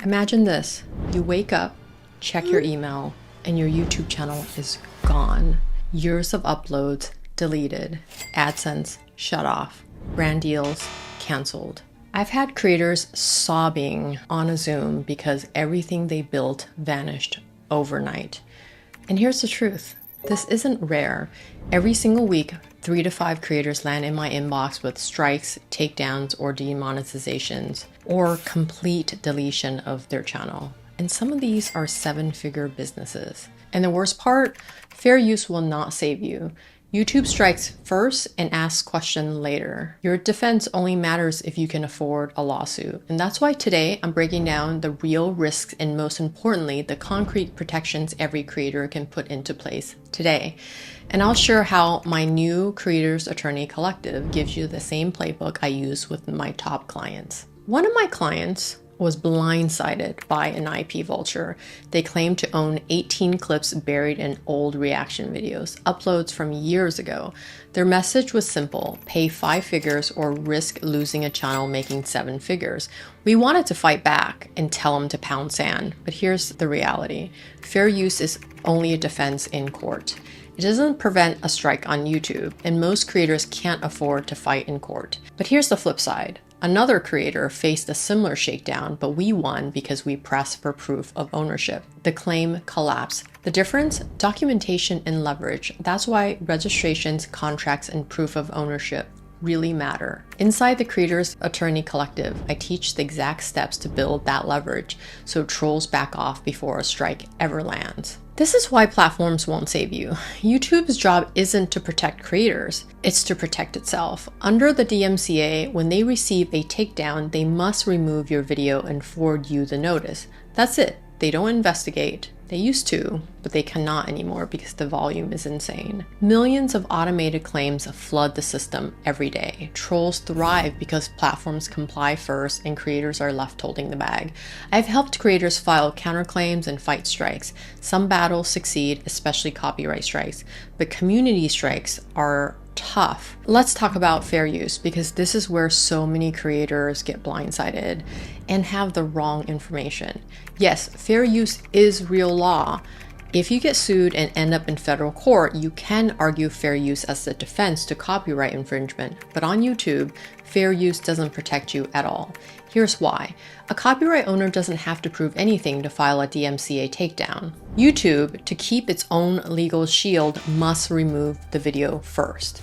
Imagine this. You wake up, check your email, and your YouTube channel is gone. Years of uploads deleted. AdSense shut off. Brand deals canceled. I've had creators sobbing on a Zoom because everything they built vanished overnight. And here's the truth. This isn't rare. Every single week, 3 to 5 creators land in my inbox with strikes, takedowns, or demonetizations, or complete deletion of their channel. And some of these are 7-figure businesses. And the worst part, fair use will not save you. YouTube strikes first and asks questions later. Your defense only matters if you can afford a lawsuit. And that's why today I'm breaking down the real risks and, most importantly, the concrete protections every creator can put into place today. And I'll share how my new Creators Attorney Collective gives you the same playbook I use with my top clients. One of my clients was blindsided by an IP vulture. They claimed to own 18 clips buried in old reaction videos, uploads from years ago. Their message was simple: pay 5 figures or risk losing a channel making 7 figures. We wanted to fight back and tell them to pound sand, but here's the reality. Fair use is only a defense in court. It doesn't prevent a strike on YouTube, and most creators can't afford to fight in court. But here's the flip side. Another creator faced a similar shakedown, but we won because we pressed for proof of ownership. The claim collapsed. The difference? Documentation and leverage. That's why registrations, contracts, and proof of ownership really matter. Inside the Creators Attorney Collective, I teach the exact steps to build that leverage so trolls back off before a strike ever lands. This is why platforms won't save you. YouTube's job isn't to protect creators, it's to protect itself. Under the DMCA, when they receive a takedown, they must remove your video and forward you the notice. That's it. They don't investigate. They used to, but they cannot anymore because the volume is insane. Millions of automated claims flood the system every day. Trolls thrive because platforms comply first and creators are left holding the bag. I've helped creators file counterclaims and fight strikes. Some battles succeed, especially copyright strikes, but community strikes are tough. Let's talk about fair use, because this is where so many creators get blindsided and have the wrong information. Yes, fair use is real law. If you get sued and end up in federal court, you can argue fair use as a defense to copyright infringement. But on YouTube, fair use doesn't protect you at all. Here's why. A copyright owner doesn't have to prove anything to file a DMCA takedown. YouTube, to keep its own legal shield, must remove the video first.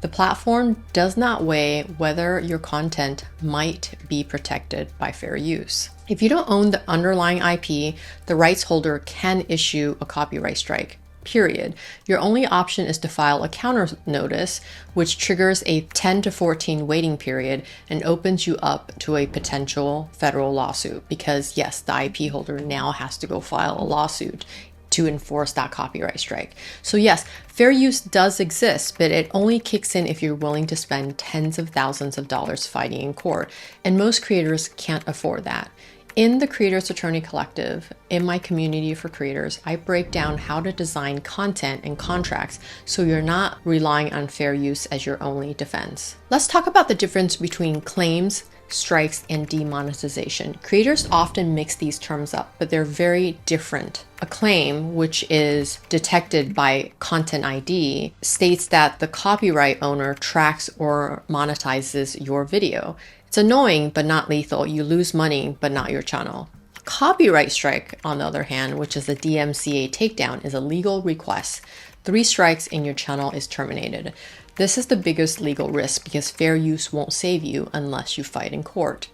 The platform does not weigh whether your content might be protected by fair use. If you don't own the underlying IP, the rights holder can issue a copyright strike, period. Your only option is to file a counter notice, which triggers a 10 to 14 waiting period and opens you up to a potential federal lawsuit, because yes, the IP holder now has to go file a lawsuit to enforce that copyright strike. So yes, fair use does exist, but it only kicks in if you're willing to spend tens of thousands of dollars fighting in court, and most creators can't afford that. In the Creators Attorney Collective, in my community for creators, I break down how to design content and contracts so you're not relying on fair use as your only defense. Let's talk about the difference between claims, strikes, and demonetization. Creators often mix these terms up, but they're very different. A claim, which is detected by Content ID, states that the copyright owner tracks or monetizes your video. It's annoying, but not lethal. You lose money, but not your channel. A copyright strike, on the other hand, which is a DMCA takedown, is a legal request. 3 strikes and your channel is terminated. This is the biggest legal risk because fair use won't save you unless you fight in court.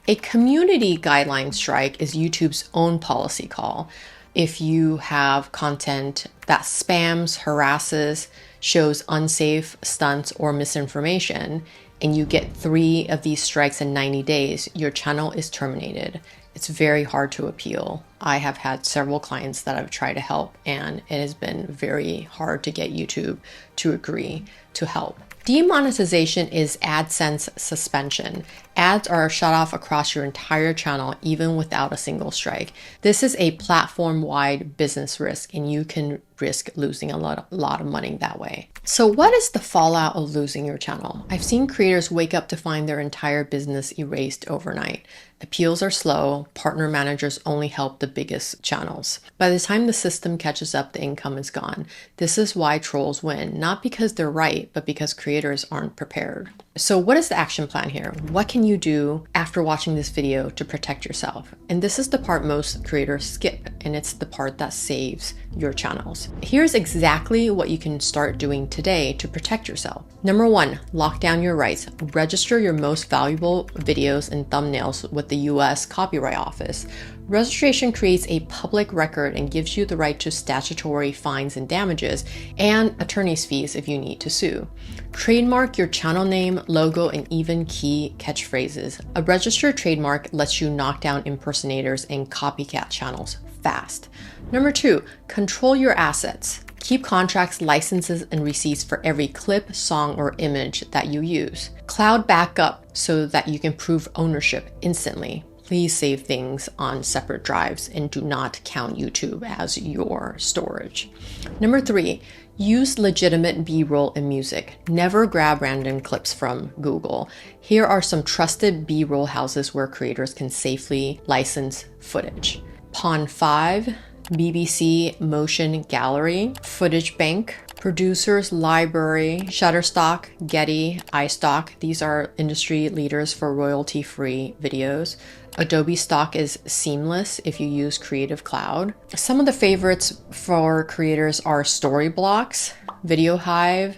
A community guideline strike is YouTube's own policy call. If you have content that spams, harasses, shows unsafe stunts or misinformation, and you get 3 of these strikes in 90 days, your channel is terminated. It's very hard to appeal. I have had several clients that I've tried to help, and it has been very hard to get YouTube to agree to help. Demonetization is AdSense suspension. Ads are shut off across your entire channel, even without a single strike. This is a platform-wide business risk, and you can risk losing a lot of money that way. So what is the fallout of losing your channel? I've seen creators wake up to find their entire business erased overnight. Appeals are slow. Partner managers only help the biggest channels. By the time the system catches up, the income is gone. This is why trolls win, not because they're right, but because creators aren't prepared. So what is the action plan here? What can you do after watching this video to protect yourself? And this is the part most creators skip, and it's the part that saves your channels. Here's exactly what you can start doing today to protect yourself. Number one, lock down your rights. Register your most valuable videos and thumbnails with the US Copyright Office. Registration creates a public record and gives you the right to statutory fines and damages and attorney's fees if you need to sue. Trademark your channel name, logo, and even key catchphrases. A registered trademark lets you knock down impersonators and copycat channels fast. Number two, control your assets. Keep contracts, licenses, and receipts for every clip, song, or image that you use. Cloud backup so that you can prove ownership instantly. Please save things on separate drives and do not count YouTube as your storage. Number three, use legitimate B-roll and music. Never grab random clips from Google. Here are some trusted B-roll houses where creators can safely license footage. Pond5, BBC Motion Gallery, Footage Bank, Producers Library, Shutterstock, Getty, iStock. These are industry leaders for royalty-free videos. Adobe Stock is seamless if you use Creative Cloud. Some of the favorites for creators are Storyblocks, VideoHive,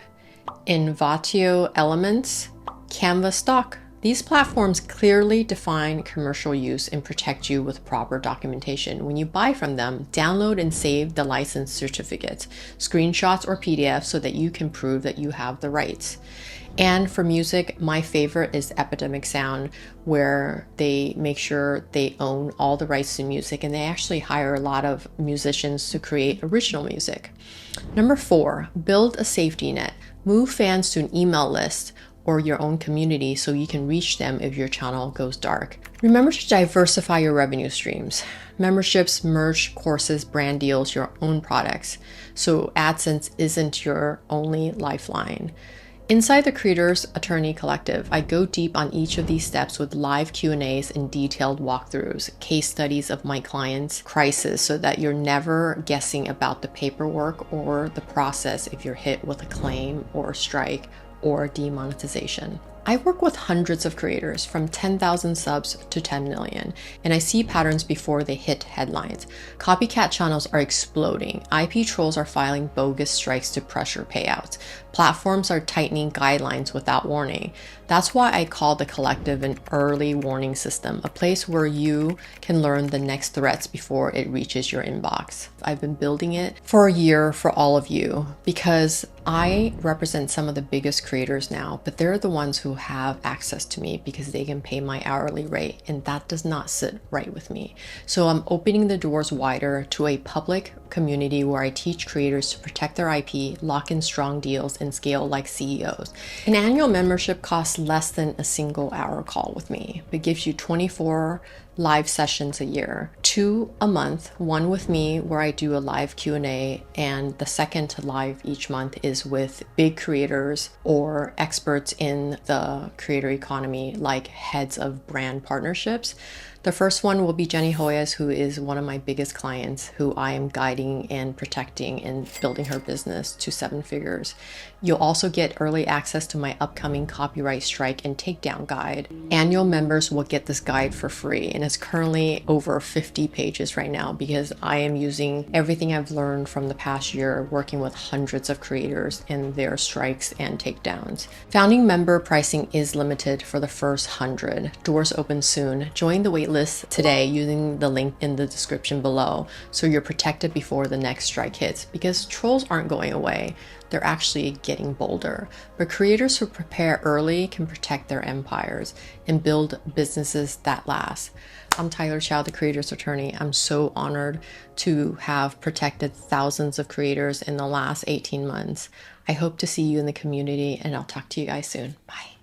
Envatio Elements, Canva Stock. These platforms clearly define commercial use and protect you with proper documentation. When you buy from them, download and save the license certificates, screenshots or PDFs so that you can prove that you have the rights. And for music, my favorite is Epidemic Sound, where they make sure they own all the rights to music, and they actually hire a lot of musicians to create original music. Number four, build a safety net. Move fans to an email list or your own community so you can reach them if your channel goes dark. Remember to diversify your revenue streams. Memberships, merch, courses, brand deals, your own products. So AdSense isn't your only lifeline. Inside the Creators Attorney Collective, I go deep on each of these steps with live Q&As and detailed walkthroughs, case studies of my clients' crisis so that you're never guessing about the paperwork or the process if you're hit with a claim or strike or demonetization. I work with hundreds of creators from 10,000 subs to 10 million, and I see patterns before they hit headlines. Copycat channels are exploding. IP trolls are filing bogus strikes to pressure payouts. Platforms are tightening guidelines without warning. That's why I call the collective an early warning system, a place where you can learn the next threats before it reaches your inbox. I've been building it for a year for all of you because I represent some of the biggest creators now, but they're the ones who have access to me because they can pay my hourly rate, and that does not sit right with me. So I'm opening the doors wider to a public community where I teach creators to protect their IP, lock in strong deals, and scale like CEOs. An annual membership costs less than a single hour call with me, but gives you 24 live sessions a year, 2 a month, one with me where I do a live Q&A, and the second live each month is with big creators or experts in the creator economy, like heads of brand partnerships. The first one will be Jenny Hoyas, who is one of my biggest clients, who I am guiding and protecting and building her business to 7 figures. You'll also get early access to my upcoming copyright strike and takedown guide. Annual members will get this guide for free, and it's currently over 50 pages right now because I am using everything I've learned from the past year working with hundreds of creators in their strikes and takedowns. Founding member pricing is limited for the first 100. Doors open soon. Join the wait waitlist today using the link in the description below so you're protected before the next strike hits, because trolls aren't going away. They're actually getting bolder. But creators who prepare early can protect their empires and build businesses that last. I'm Tyler Chow, the creator's attorney. I'm so honored to have protected thousands of creators in the last 18 months. I hope to see you in the community, and I'll talk to you guys soon. Bye.